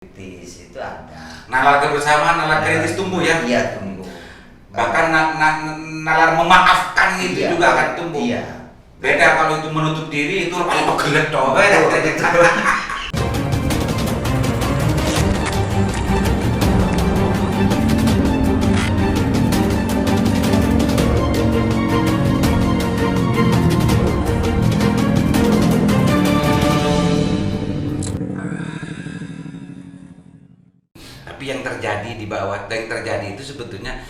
kritis itu ada. Nalar kebersamaan, nalar kritis tumbuh ya? Iya, tumbuh. Bahkan nalar memaafkan itu Iya, juga akan tumbuh. Iya. Beda kalau itu menutup diri, itu paling pegelet toh. Tapi yang terjadi di bawah, yang terjadi itu sebetulnya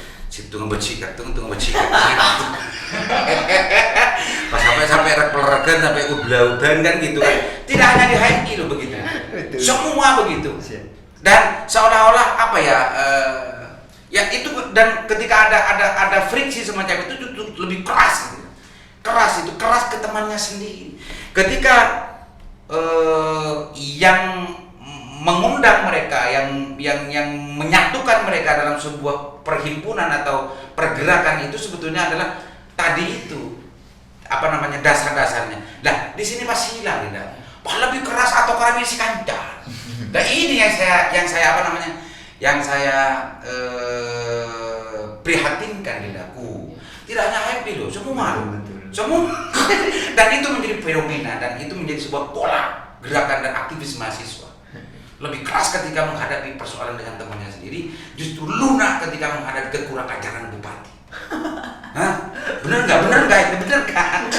tunggu bercikat. Pas sampai repel-regan, sampai ublah-ublan kan gitu kan. Tidak hanya di HMI loh begitu. Semua begitu. Dan seolah-olah apa ya? Ya itu, dan ketika ada friksi semacam itu lebih keras. Keras ke temannya sendiri. Ketika yang mengundang mereka, yang menyatukan mereka dalam sebuah perhimpunan atau pergerakan itu sebetulnya adalah tadi itu dasar-dasarnya. Nah di sini masih hilang, tidak. Lebih keras atau karena si kancah. Dan ini yang saya prihatinkan Dindaku. Tidak hanya happy loh, semua. Dan itu menjadi fenomena, dan itu menjadi sebuah pola gerakan dan aktivis mahasiswa. Lebih keras ketika menghadapi persoalan dengan temannya sendiri, justru lunak ketika menghadapi kekurang ajaran bupati. Hah? Bener nggak? Itu bener kan?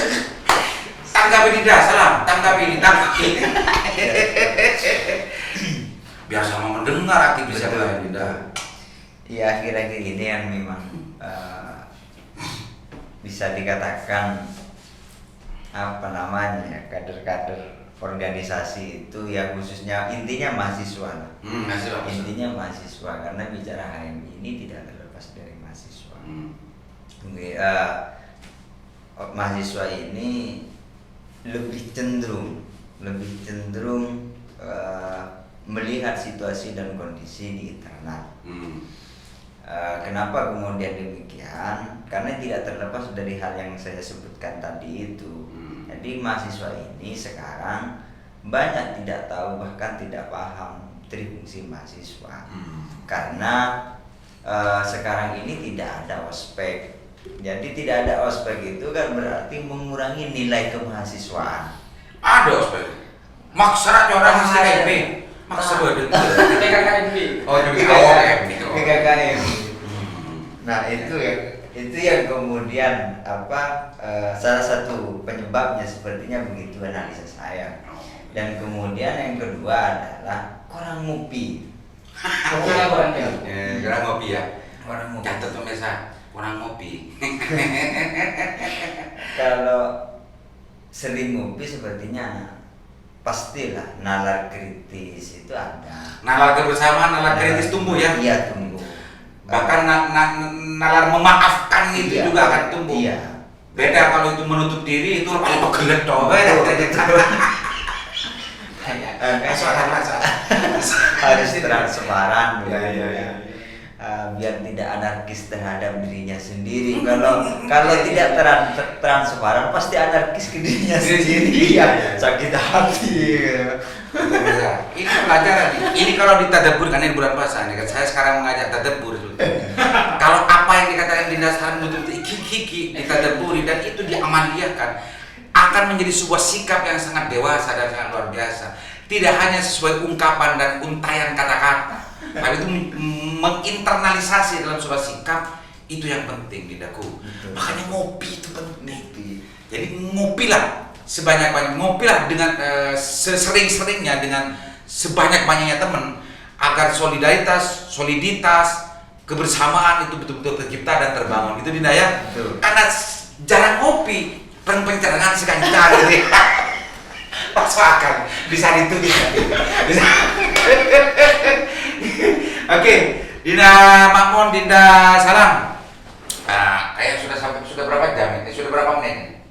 Tanggapi Dinda, salam. Tanggapi. Biar sama mendengar aktivis yang lain, Dinda. Ya kira-kira ini yang memang bisa dikatakan kader-kader organisasi itu ya, khususnya intinya mahasiswa. Intinya mahasiswa, karena bicara HMI ini tidak terlepas dari mahasiswa. Mahasiswa ini lebih cenderung melihat situasi dan kondisi di internal. Kenapa kemudian demikian? Karena tidak terlepas dari hal yang saya sebutkan tadi itu. Jadi mahasiswa ini sekarang banyak tidak tahu, bahkan tidak paham trifungsi mahasiswa. Karena sekarang ini tidak ada ospek. Jadi tidak ada ospek itu kan berarti mengurangi nilai kemahasiswaan. Ada ospek. Maksa orang mesti KMP. Maksa badut. PKKMB. Oh, PKKMB. Nah, itu yang kemudian salah satu penyebabnya sepertinya begitu analisa saya. Dan kemudian yang kedua adalah kurang ngopi. Kurang ngopi ya. Catat pemirsa, kurang ngopi. Kalau sering ngopi sepertinya pastilah nalar kritis itu ada. Nalar kebersamaan, nalar kritis tumbuh ya? Iya, tumbuh. Bahkan nalar memaafkan itu juga akan tumbuh. Iya. Beda kalau itu menutup diri, itu paling pegelet toh. Harus transparan biar tidak anarkis terhadap dirinya sendiri. Kalau tidak transparan pasti anarkis ke dirinya sendiri. Sakit hati. Ini pelajaran. Ini kalau ditadabbur, kan ini bulan puasa nih kan, saya sekarang mengajak tadabbur. Kalau apa yang dikatakan Dinda sekarang betul-betul iki ditadabburi dan itu diamaliyahkan, akan menjadi sebuah sikap yang sangat dewasa dan sangat luar biasa. Tidak hanya sesuai ungkapan dan untaian kata-kata, tapi itu menginternalisasi dalam sebuah sikap. Itu yang penting, Dindaku. Makanya ngopi itu penting. Jadi ngopilah sebanyak-banyak, ngopilah dengan sesering-seringnya, dengan sebanyak-banyaknya teman, agar soliditas, kebersamaan itu betul-betul tercipta dan terbangun. Itu Dinda ya. Karena jarang ngopi, pencerengan sekancar gitu. Masuk akal, bisa ditulis. Oke, Dinda Makmun, Dinda Salam. Kayak sudah berapa jam ini? Sudah berapa menit?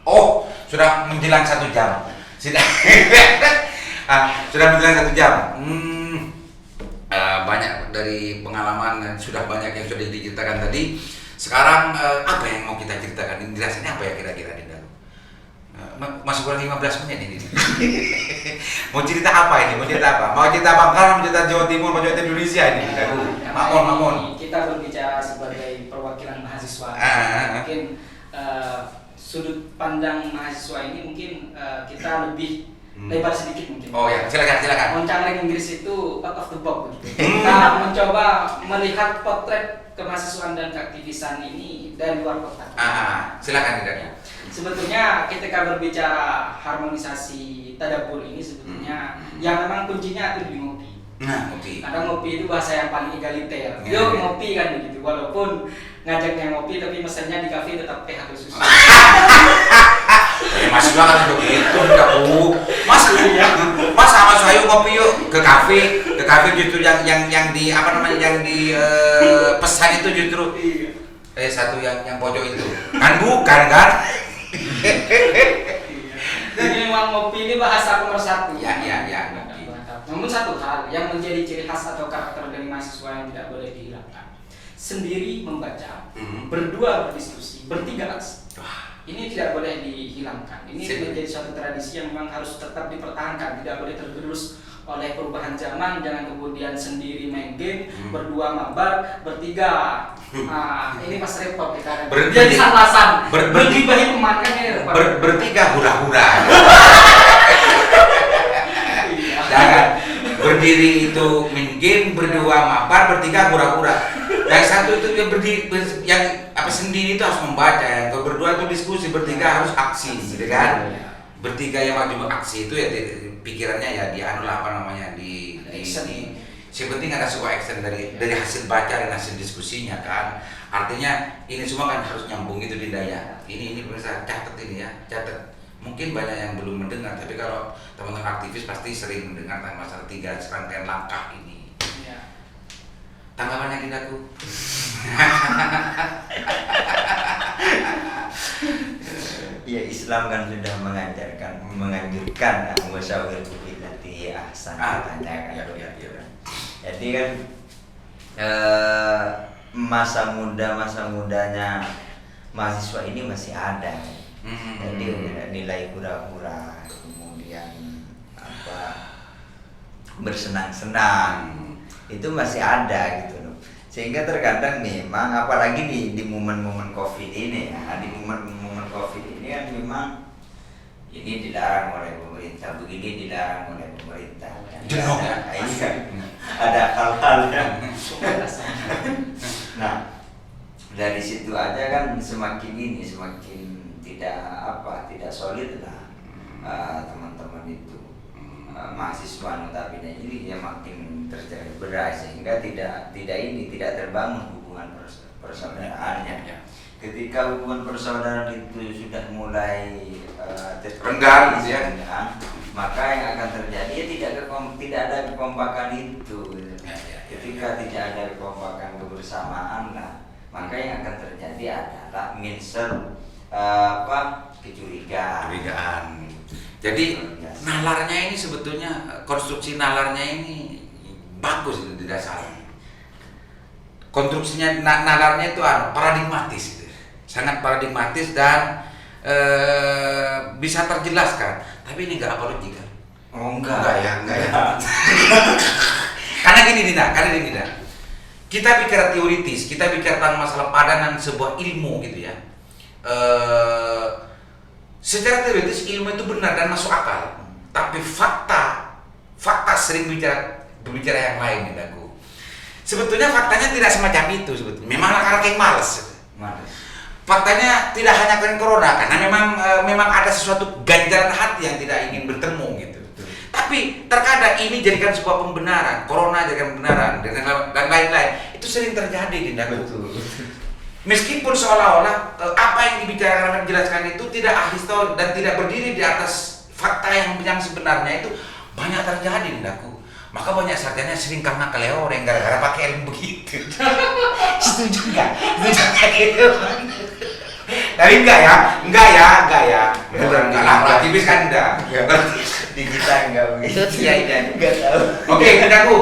Oh, sudah menjelang 1 jam. Sudah menjelang 1 jam. Banyak dari pengalaman dan sudah banyak yang sudah diceritakan tadi. Sekarang apa yang mau kita ceritakan? Jelasannya apa ya kira-kira, Dinda? masih kurang 15 menit ini. Mau cerita apa ini? Mau cerita apa? Mau cerita Bangkalan, mau cerita Jawa Timur, mau cerita Indonesia ini? Makmon. Kita berbicara sebagai perwakilan mahasiswa. Mungkin sudut pandang mahasiswa ini mungkin kita lebih lebar sedikit mungkin. Oh ya, silakan. Moncang Inggris itu out of the box begitu. Kita mencoba melihat potret kemahasiswaan dan keaktivisan ini dari luar kotak. Silakan tidak ya. Sebetulnya ketika berbicara harmonisasi tadabbur ini sebetulnya yang memang kuncinya itu di ngopi. Nah, ngopi. Karena ngopi itu bahasa yang paling egaliter. Ya, Yuk ya. ngopi kan begitu. Walaupun ngajaknya ngopi tapi mesennya di kafe tetap teh atau susu. Mas juga kan begitu, Bu. Mas sama saya ngopi yuk ke kafe justru yang di apa namanya yang di pesan itu justru satu yang pojok itu kan bukan kan? Jadi memang ngopi ini bahasa pemersatu. Ya, ngopi. Namun satu hal yang menjadi ciri khas atau karakter dari mahasiswa yang tidak boleh dihilangkan, sendiri membaca, berdua berdiskusi, bertiga aksi. Ini tidak boleh dihilangkan. Ini menjadi suatu tradisi yang memang harus tetap dipertahankan, tidak boleh tergerus oleh perubahan zaman. Jangan kemudian sendiri main game, berdua mabar, bertiga. Ini pas repot kita. Jadi salasan. Bergibahi pemankan ini repot. Bertiga hura-hura. Jangan berdiri itu main game, berdua mabar, bertiga hura-hura. Yang satu itu dia berdiri, yang sendiri itu harus membaca, yang berdua itu diskusi, bertiga harus aksi, gitu kan? Bertiga yang wajib aksi itu ya pikirannya ya di yang penting ada sebuah action dari hasil baca dan hasil diskusinya kan. Artinya ini semua kan harus nyambung itu Dinda ya. Ini pemirsa catat ini ya, catat. Mungkin banyak yang belum mendengar, tapi kalau teman-teman aktivis pasti sering mendengar tentang masalah 3 serangkaian langkah ini. Tanggapannya Dindaku? Ya Islam kan sudah menganjurkan musyawir billati ahsan katanya kan. Jadi kan masa mudanya mahasiswa ini masih ada. Jadi nilai hura-hura, kemudian bersenang-senang itu masih ada gitu loh. Sehingga terkadang memang apalagi di momen-momen Covid ini ya, di momen-momen Covid ini kan memang ini dilarang oleh pemerintah, begini dilarang oleh pemerintah. Jenuh ya? Ada hal-hal yang nah dari situ aja kan semakin tidak solid lah teman-teman itu. Mahasiswa notabene ini dia makin tercerai berai sehingga tidak terbangun hubungan persaudaraannya. Ketika hubungan persaudaraan itu sudah mulai renggang, maka yang akan terjadi ya tidak ada kekompakan itu. Ketika tidak ada kekompakan kebersamaan lah, maka yang akan terjadi adalah kecurigaan. Jadi nalarnya ini sebetulnya konstruksi nalarnya ini bagus itu di dasarnya. Konstruksinya nalarnya itu paradigmatis, gitu. Sangat paradigmatis dan bisa terjelaskan. Tapi ini enggak apologi kan? Oh enggak ya. Karena gini Dinda. Kita bicara teoritis, kita bicara tentang masalah padanan sebuah ilmu gitu ya. Secara teoritis ilmu itu benar dan masuk akal, tapi fakta sering berbicara yang lain Dindaku. Sebetulnya faktanya tidak semacam itu sebetulnya. Memang karena kayak males. Faktanya tidak hanya karena corona, karena memang ada sesuatu ganjalan hati yang tidak ingin bertemu gitu. Tapi terkadang ini jadikan sebuah pembenaran, corona jadikan pembenaran dan lain-lain. Itu sering terjadi Dindaku. Meskipun seolah-olah apa yang dibicarakan dan dijelaskan itu tidak ahistori dan tidak berdiri di atas fakta yang sebenarnya itu banyak terjadi Dindaku. Maka banyak sarjana sering karena keleoreng gara-gara pakai ilmu begitu. Setuju nggak? Gitu. Tapi enggak ya. Beneran enggak lah. Aktivis kan enggak. Di kita enggak begitu. Iya. Enggak tahu. Oke, Dindaku.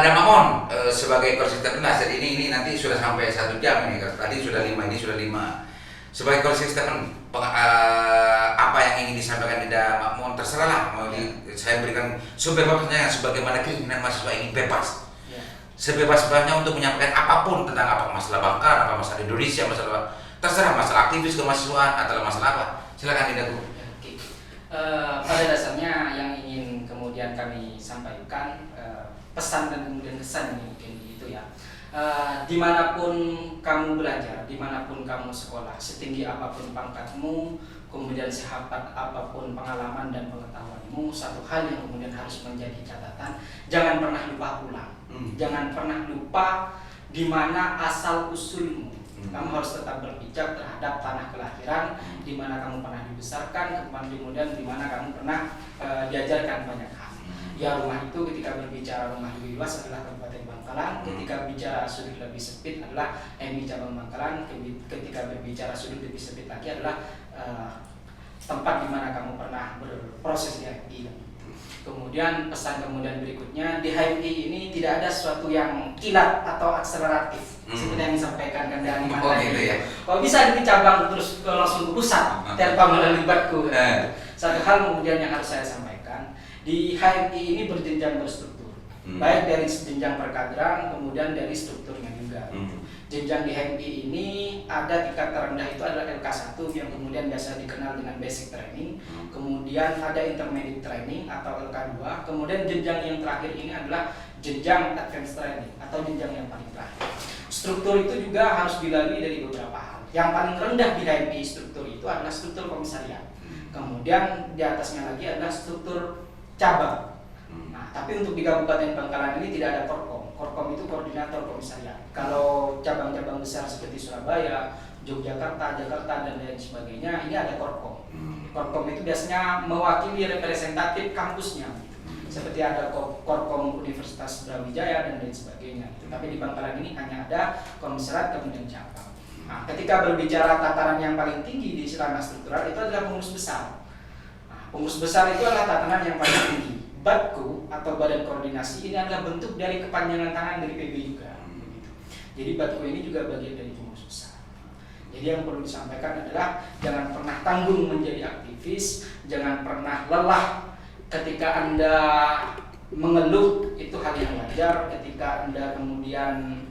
Damamon sebagai konsultan jadi ini nanti sudah sampai 1 jam ini. Tadi sudah 5, ini sudah 5. sebagai closing statement apa yang ingin disampaikan Dinda Makmun terserah lah, saya berikan sebebasnya sebagaimana keinginan mahasiswa ingin bebas. Sebebas-bebasnya untuk menyampaikan apapun tentang apa masalah Bangkalan, apa masalah Indonesia, masalah terserah, masalah aktivis kemahasiswaan atau masalah apa. Silakan Dinda. Pada dasarnya yang ingin kemudian kami sampaikan pesan dan kemudian kesan ini mungkin gitu ya. Dimanapun kamu belajar, dimanapun kamu sekolah, setinggi apapun pangkatmu, kemudian sehebat apapun pengalaman dan pengetahuanmu, satu hal yang kemudian harus menjadi catatan, jangan pernah lupa pulang, jangan pernah lupa di mana asal usulmu. Kamu harus tetap berpijak terhadap tanah kelahiran, di mana kamu pernah dibesarkan, kemudian di mana kamu pernah diajarkan banyak hal. Ya, rumah itu ketika berbicara rumah lebih luas adalah Kabupaten Bangkalan, ketika bicara sudut lebih sempit adalah MI Cabang Bangkalan, ketika berbicara sudut lebih sempit lagi adalah tempat di mana kamu pernah berproses di HMI. Kemudian pesan kemudian berikutnya, di HMI ini tidak ada sesuatu yang kilat atau akseleratif seperti yang disampaikan kan dari gitu ya. Kalau bisa di cabang terus langsung ke pusat tanpa melibatku. Satu hal kemudian yang harus saya sampaikan, di HMI ini berjenjang berstruktur, baik dari jenjang perkaderan kemudian dari strukturnya juga. Jenjang di HMI ini ada tingkat terendah itu adalah LK1 yang kemudian biasa dikenal dengan basic training, kemudian ada intermediate training atau LK2, kemudian jenjang yang terakhir ini adalah jenjang advanced training atau jenjang yang paling terakhir. Struktur itu juga harus dilalui dari beberapa hal. Yang paling rendah di HMI struktur itu adalah struktur komisariat. Kemudian di atasnya lagi adalah struktur cabang. Nah, tapi untuk di Kabupaten Bangkalan ini tidak ada korkom. Korkom itu koordinator komisariat. Kalau cabang-cabang besar seperti Surabaya, Yogyakarta, Jakarta dan lain sebagainya, ini ada korkom. Korkom itu biasanya mewakili representatif kampusnya. Seperti ada korkom Universitas Brawijaya dan lain sebagainya. Tapi di Bangkalan ini hanya ada komisariat kemudian cabang. Nah, ketika berbicara tataran yang paling tinggi di ranah struktural itu adalah pengurus besar. Nah, pengurus besar itu adalah tatanan yang paling tinggi. Batku atau badan koordinasi ini adalah bentuk dari kepanjangan tangan dari PB juga. Jadi Batku ini juga bagian dari pengurus besar. Jadi yang perlu disampaikan adalah jangan pernah tanggung menjadi aktivis, jangan pernah lelah ketika Anda mengeluh, itu hal yang wajar. Ketika Anda kemudian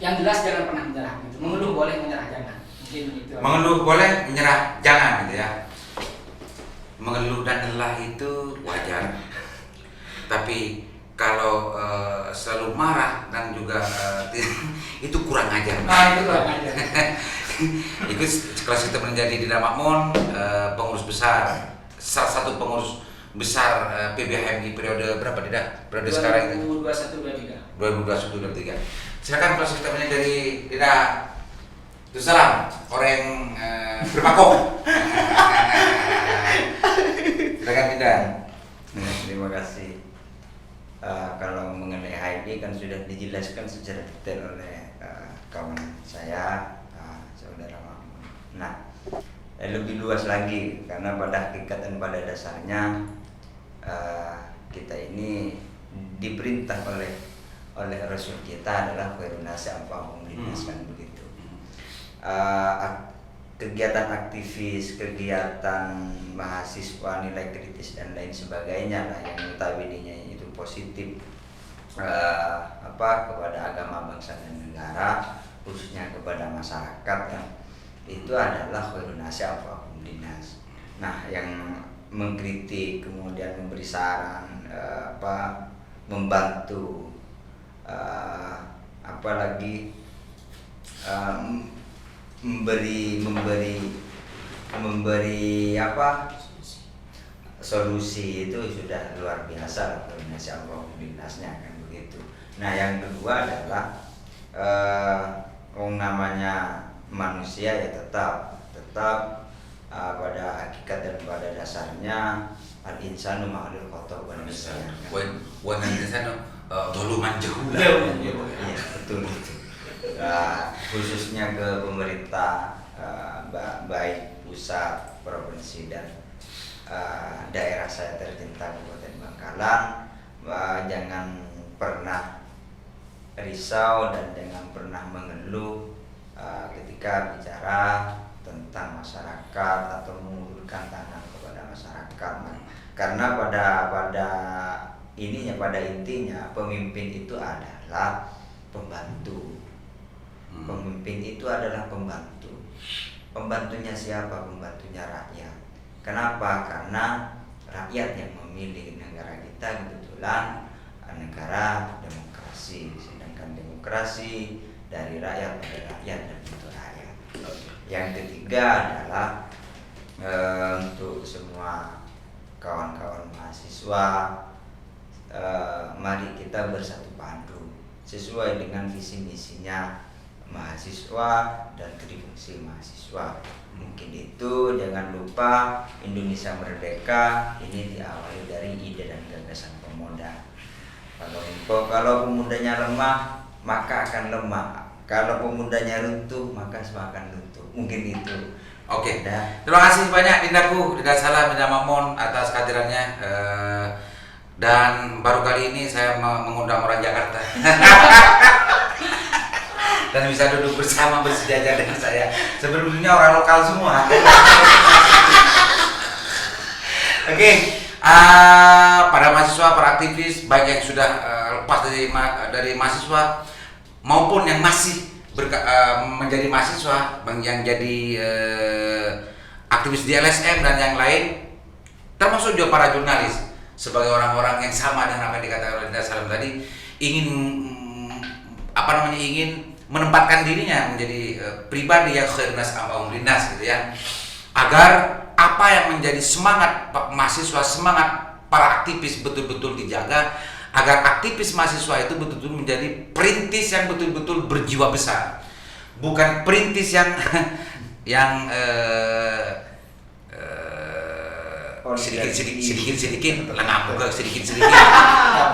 yang jelas jangan pernah menyerah gitu. Mengeluh boleh, menyerah jangan. Mungkin itu. Mengeluh boleh, menyerah jangan gitu ya. Mengeluh dan lelah itu wajar, tapi kalau selalu marah dan juga itu kurang ajar. Itu kurang ajar. Itu kelas kita menjadi Dinda Makmun, pengurus besar, salah satu pengurus besar PBHMI periode berapa Dinda? Periode sekarang itu? 2021-2023. Silakan kelas kita dari Dinda Salam, orang berpakok. Silakan Dinda. Terima kasih. Kalau mengenai HMI kan sudah dijelaskan secara detail oleh kawan saya, saudara Makmun. Nah, lebih luas lagi karena pada hakikat dan pada dasarnya kita ini diperintah oleh Rasul kita adalah khairun nasi anfa'uhum linnas, kan begitu. Kegiatan aktivis, kegiatan mahasiswa, nilai kritis dan lain sebagainya lah yang notabene itu positif kepada agama, bangsa dan negara, khususnya kepada masyarakat ya, itu adalah khairun nasi anfa'uhum linnas. Nah, yang mengkritik kemudian memberi saran, membantu, apalagi memberi solusi itu sudah luar biasa koordinasi Allah-Dinasnya kan begitu. Nah, yang kedua adalah namanya manusia ya tetap pada hakikat dan pada dasarnya al-insanu ma'alul khata' wa nisyan. Wa al-insanu dhuluman jahula. Iya, betul itu. Khususnya ke pemerintah baik pusat, provinsi dan daerah saya tercinta Kabupaten Bangkalan, jangan pernah risau dan jangan pernah mengeluh ketika bicara tentang masyarakat atau mengulurkan tangan kepada masyarakat. Karena pada intinya pemimpin itu adalah pembantu. Pemimpin itu adalah pembantu. Pembantunya siapa? Pembantunya rakyat. Kenapa? Karena rakyat yang memilih negara kita kebetulan negara demokrasi, sedangkan demokrasi dari rakyat pada rakyat dan untuk rakyat. Yang ketiga adalah untuk semua kawan-kawan mahasiswa, mari kita bersatu padu sesuai dengan visi misinya mahasiswa dan trifungsi mahasiswa. Mungkin itu, jangan lupa Indonesia Merdeka ini diawali dari ide dan gagasan pemuda. Kalau pemudanya lemah, maka akan lemah. Kalau pemudanya runtuh, maka semua akan runtuh. Mungkin itu. Oke. Terima kasih banyak Dindaku, Dinda Salam, Dinda Mamon atas kehadirannya. Dan baru kali ini saya mengundang orang Jakarta. Dan bisa duduk bersama bersejajar dengan saya. Sebelumnya orang lokal semua. Oke, para mahasiswa, para aktivis, baik yang sudah lepas dari mahasiswa maupun yang masih menjadi mahasiswa, yang jadi aktivis di LSM dan yang lain, termasuk juga para jurnalis, sebagai orang-orang yang sama dengan apa yang dikatakan oleh Dinda Salam tadi, ingin menempatkan dirinya menjadi pribadi yang khairunas amba'um linnas gitu ya, agar apa yang menjadi semangat mahasiswa, semangat para aktivis betul-betul dijaga, agar aktivis mahasiswa itu betul-betul menjadi perintis yang betul-betul berjiwa besar, bukan perintis yang sedikit langam buka sedikit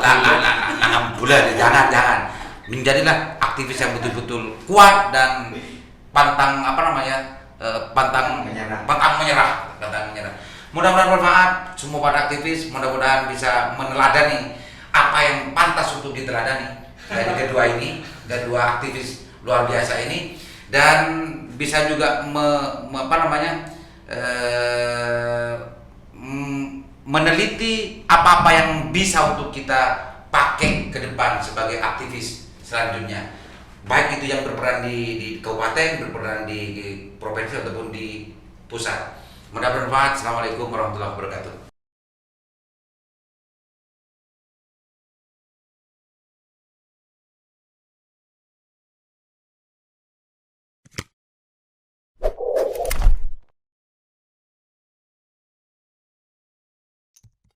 langam bulan. Jangan menjadilah aktivis yang betul-betul kuat dan pantang menyerah. Mudah-mudahan bermanfaat semua para aktivis, mudah-mudahan bisa meneladani apa yang pantas untuk diteladani dari kedua aktivis luar biasa ini, dan bisa juga meneliti apa-apa yang bisa untuk kita pakai ke depan sebagai aktivis selanjutnya, baik itu yang berperan di kabupaten, berperan di provinsi ataupun di pusat. Mudah bermanfaat. Assalamualaikum warahmatullahi wabarakatuh.